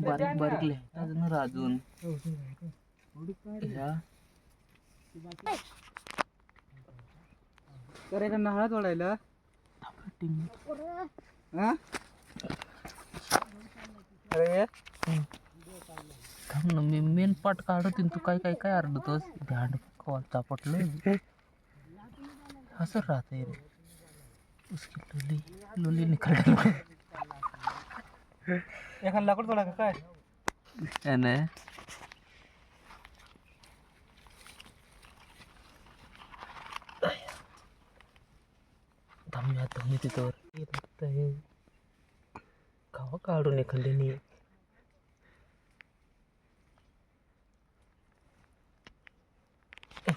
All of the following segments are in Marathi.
बारीक बारीक लिहायचं अजून करायचं नाहळा तोडायला मी मेन पाट काढतो तू काय काय काय अर्धतोस ध्यान चापटलं असं राहतंय रे उसकी लोली लोली निकल एखादा लाकूड तोडा का काय नाही थांबूया तुम्ही तिथं खावा काढून एखादी नाही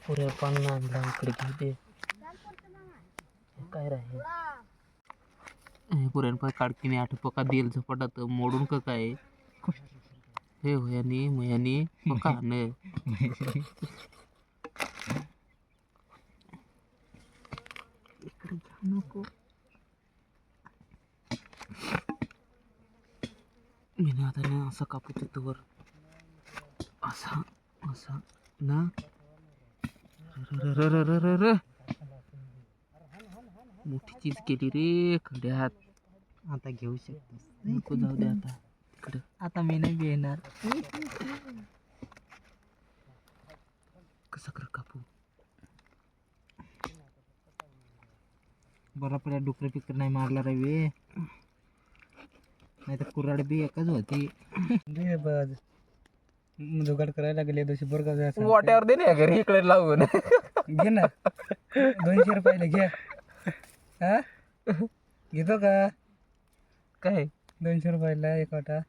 पुऱ्या पानं आणला इकडे घेऊ दे काय राहील पुऱ्यान पाय काडकीने आठ पका देईल झपाटात मोडून का काय हे होयानी मयानी पका न इकडे घ्या नको मी आता ना असं कापू तिथवर असा असा ना मोठी चीज केली रे खड्यात आता घेऊ शकतोस नको जाऊ दे आता तिकडे आता मी नाही घेणार कसं कर कापू बरं आपल्या डुकर पिकर नाही मारला रे वे नाही तर कुऱ्हाड बी एकच होती जुगाड करायला लागले दोषी बरं का वाट्यावर दे ना घरी इकडे लावून घे ना 200 रुपयाला घ्या हा घेतो का काय 200 रुपयाला एक वाटा